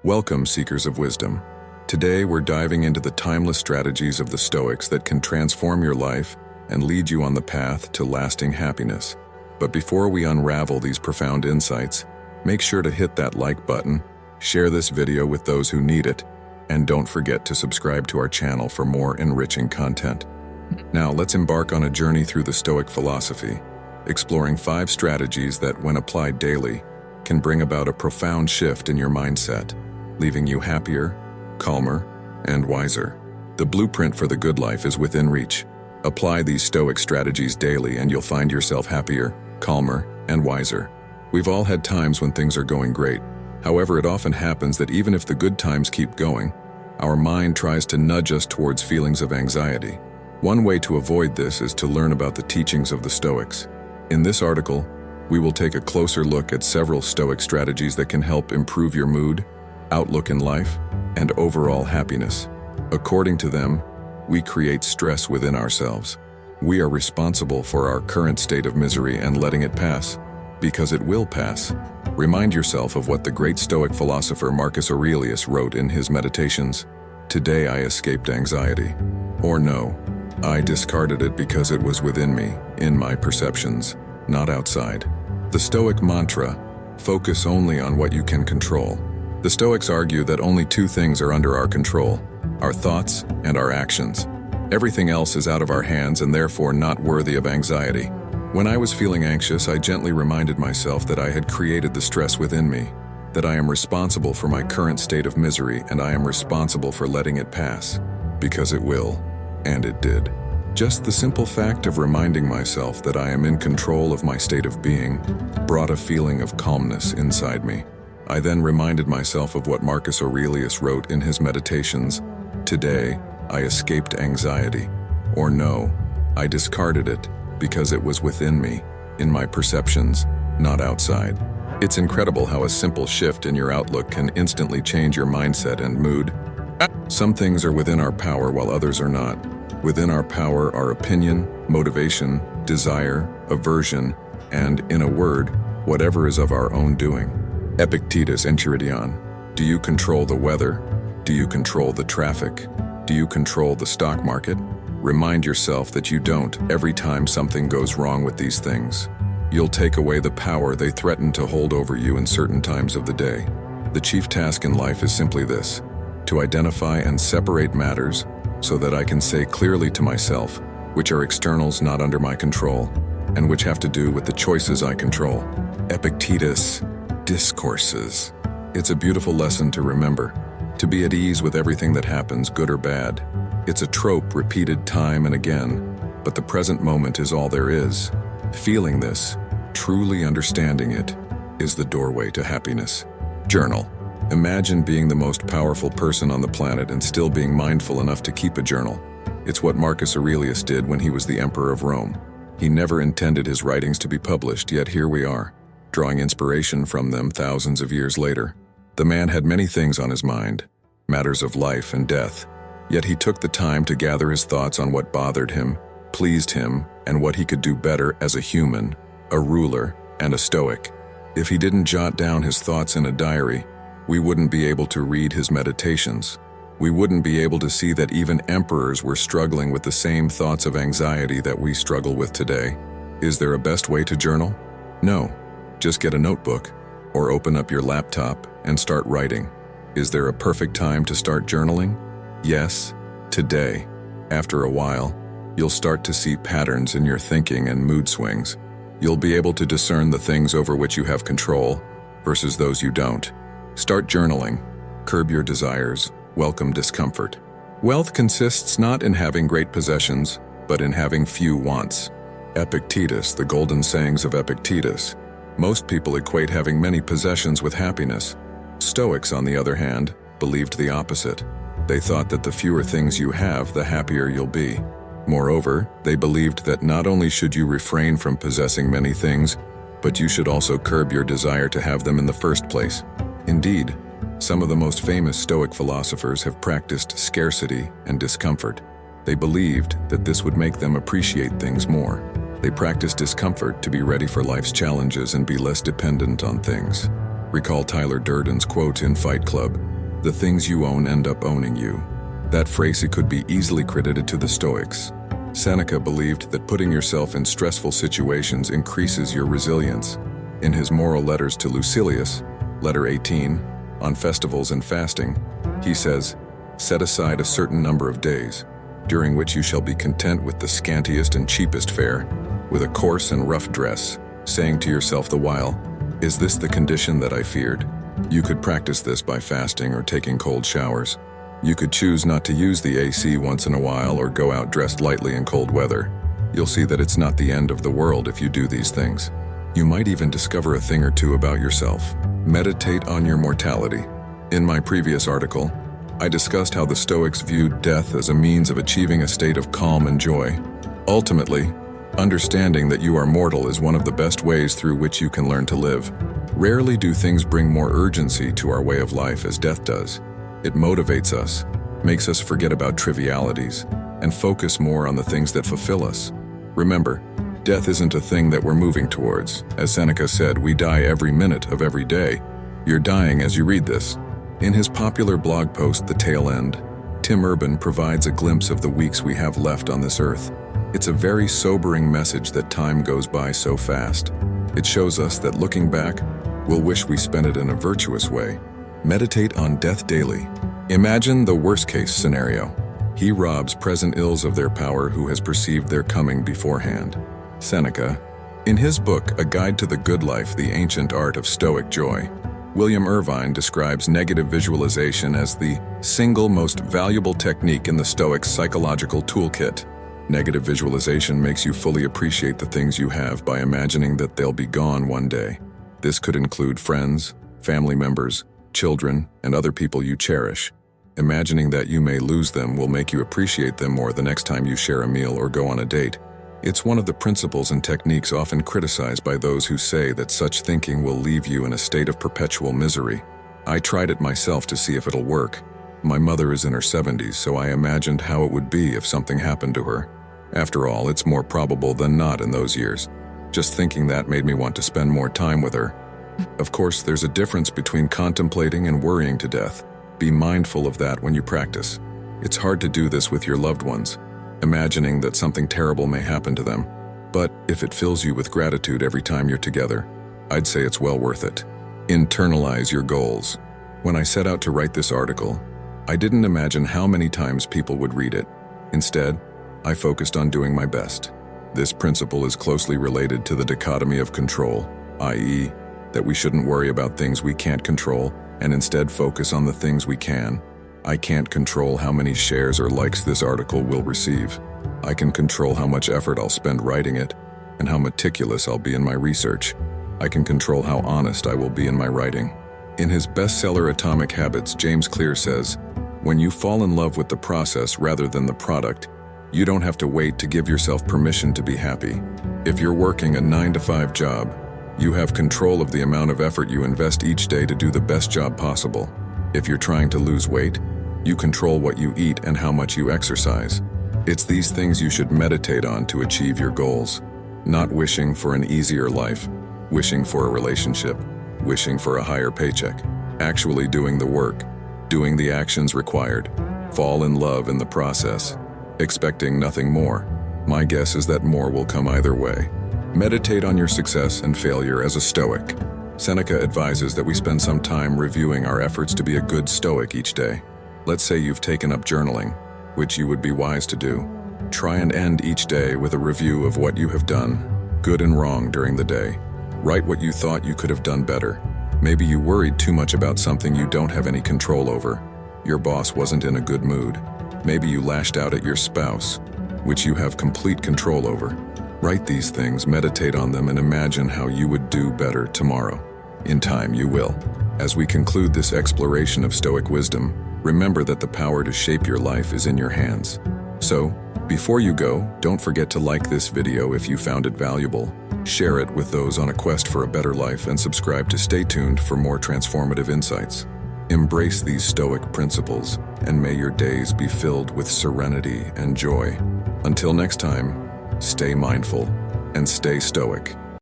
Welcome, seekers of wisdom. Today we're diving into the timeless strategies of the Stoics that can transform your life and lead you on the path to lasting happiness. But before we unravel these profound insights, make sure to hit that like button, share this video with those who need it, and don't forget to subscribe to our channel for more enriching content. Now let's embark on a journey through the Stoic philosophy, exploring 5 strategies that, when applied daily, can bring about a profound shift in your mindset, leaving you happier, calmer, and wiser. The blueprint for the good life is within reach. Apply these Stoic strategies daily and you'll find yourself happier, calmer, and wiser. We've all had times when things are going great. However, it often happens that even if the good times keep going, our mind tries to nudge us towards feelings of anxiety. One way to avoid this is to learn about the teachings of the Stoics. In this article, we will take a closer look at several Stoic strategies that can help improve your mood, outlook in life, and overall happiness. According to them, we create stress within ourselves. We are responsible for our current state of misery and letting it pass, because it will pass. Remind yourself of what the great Stoic philosopher Marcus Aurelius wrote in his Meditations. Today I escaped anxiety. Or no, I discarded it because it was within me, in my perceptions, not outside. The Stoic mantra, focus only on what you can control. The Stoics argue that only 2 things are under our control, our thoughts and our actions. Everything else is out of our hands and therefore not worthy of anxiety. When I was feeling anxious, I gently reminded myself that I had created the stress within me, that I am responsible for my current state of misery and I am responsible for letting it pass, because it will, and it did. Just the simple fact of reminding myself that I am in control of my state of being brought a feeling of calmness inside me. I then reminded myself of what Marcus Aurelius wrote in his Meditations. Today, I escaped anxiety. Or no, I discarded it because it was within me, in my perceptions, not outside. It's incredible how a simple shift in your outlook can instantly change your mindset and mood. Some things are within our power while others are not. Within our power are opinion, motivation, desire, aversion, and, in a word, whatever is of our own doing. Epictetus Enchiridion. Do you control the weather? Do you control the traffic? Do you control the stock market? Remind yourself that you don't every time something goes wrong with these things. You'll take away the power they threaten to hold over you in certain times of the day. The chief task in life is simply this: to identify and separate matters so that I can say clearly to myself which are externals not under my control and which have to do with the choices I control. Epictetus Discourses. It's a beautiful lesson to remember, to be at ease with everything that happens, good or bad. It's a trope repeated time and again, but the present moment is all there is. Feeling this, truly understanding it, is the doorway to happiness. Journal. Imagine being the most powerful person on the planet and still being mindful enough to keep a journal. It's what Marcus Aurelius did when he was the Emperor of Rome. He never intended his writings to be published, yet here we are, drawing inspiration from them thousands of years later. The man had many things on his mind, matters of life and death, yet he took the time to gather his thoughts on what bothered him, pleased him, and what he could do better as a human, a ruler, and a Stoic. If he didn't jot down his thoughts in a diary, we wouldn't be able to read his Meditations. We wouldn't be able to see that even emperors were struggling with the same thoughts of anxiety that we struggle with today. Is there a best way to journal? No. Just get a notebook, or open up your laptop and start writing. Is there a perfect time to start journaling? Yes, today. After a while, you'll start to see patterns in your thinking and mood swings. You'll be able to discern the things over which you have control versus those you don't. Start journaling. Curb your desires. Welcome discomfort. Wealth consists not in having great possessions, but in having few wants. Epictetus, the golden sayings of Epictetus. Most people equate having many possessions with happiness. Stoics, on the other hand, believed the opposite. They thought that the fewer things you have, the happier you'll be. Moreover, they believed that not only should you refrain from possessing many things, but you should also curb your desire to have them in the first place. Indeed, some of the most famous Stoic philosophers have practiced scarcity and discomfort. They believed that this would make them appreciate things more. They practiced discomfort to be ready for life's challenges and be less dependent on things. Recall Tyler Durden's quote in Fight Club, The things you own end up owning you. That phrase could be easily credited to the Stoics. Seneca believed that putting yourself in stressful situations increases your resilience. In his moral letters to Lucilius, letter 18, on festivals and fasting, he says, "Set aside a certain number of days, during which you shall be content with the scantiest and cheapest fare, with a coarse and rough dress, saying to yourself the while, 'Is this the condition that I feared?'" You could practice this by fasting or taking cold showers. You could choose not to use the AC once in a while or go out dressed lightly in cold weather. You'll see that it's not the end of the world if you do these things. You might even discover a thing or two about yourself. Meditate on your mortality. In my previous article, I discussed how the Stoics viewed death as a means of achieving a state of calm and joy. Ultimately, understanding that you are mortal is one of the best ways through which you can learn to live. Rarely do things bring more urgency to our way of life as death does. It motivates us, makes us forget about trivialities, and focus more on the things that fulfill us. Remember, death isn't a thing that we're moving towards. As Seneca said, we die every minute of every day. You're dying as you read this. In his popular blog post, The Tail End, Tim Urban provides a glimpse of the weeks we have left on this earth. It's a very sobering message that time goes by so fast. It shows us that looking back, we'll wish we spent it in a virtuous way. Meditate on death daily. Imagine the worst-case scenario. He robs present ills of their power who has perceived their coming beforehand. Seneca, in his book, A Guide to the Good Life, The Ancient Art of Stoic Joy, William Irvine describes negative visualization as the single most valuable technique in the Stoics' psychological toolkit. Negative visualization makes you fully appreciate the things you have by imagining that they'll be gone one day. This could include friends, family members, children, and other people you cherish. Imagining that you may lose them will make you appreciate them more the next time you share a meal or go on a date. It's one of the principles and techniques often criticized by those who say that such thinking will leave you in a state of perpetual misery. I tried it myself to see if it'll work. My mother is in her 70s, so I imagined how it would be if something happened to her. After all, it's more probable than not in those years. Just thinking that made me want to spend more time with her. Of course, there's a difference between contemplating and worrying to death. Be mindful of that when you practice. It's hard to do this with your loved ones, imagining that something terrible may happen to them. But if it fills you with gratitude every time you're together, I'd say it's well worth it. Internalize your goals. When I set out to write this article, I didn't imagine how many times people would read it. Instead, I focused on doing my best. This principle is closely related to the dichotomy of control, i.e., that we shouldn't worry about things we can't control and instead focus on the things we can. I can't control how many shares or likes this article will receive. I can control how much effort I'll spend writing it and how meticulous I'll be in my research. I can control how honest I will be in my writing. In his bestseller Atomic Habits, James Clear says, "When you fall in love with the process rather than the product, you don't have to wait to give yourself permission to be happy. If you're working a 9-to-5 job, you have control of the amount of effort you invest each day to do the best job possible. If you're trying to lose weight, you control what you eat and how much you exercise. It's these things you should meditate on to achieve your goals. Not wishing for an easier life, wishing for a relationship, wishing for a higher paycheck. Actually doing the work, doing the actions required. Fall in love in the process, expecting nothing more. My guess is that more will come either way. Meditate on your success and failure as a Stoic. Seneca advises that we spend some time reviewing our efforts to be a good Stoic each day. Let's say you've taken up journaling, which you would be wise to do. Try and end each day with a review of what you have done, good and wrong during the day. Write what you thought you could have done better. Maybe you worried too much about something you don't have any control over. Your boss wasn't in a good mood. Maybe you lashed out at your spouse, which you have complete control over. Write these things, meditate on them, and imagine how you would do better tomorrow. In time, you will. As we conclude this exploration of Stoic wisdom, remember that the power to shape your life is in your hands. So, before you go, don't forget to like this video if you found it valuable, share it with those on a quest for a better life, and subscribe to stay tuned for more transformative insights. Embrace these Stoic principles, and may your days be filled with serenity and joy. Until next time, stay mindful and stay Stoic.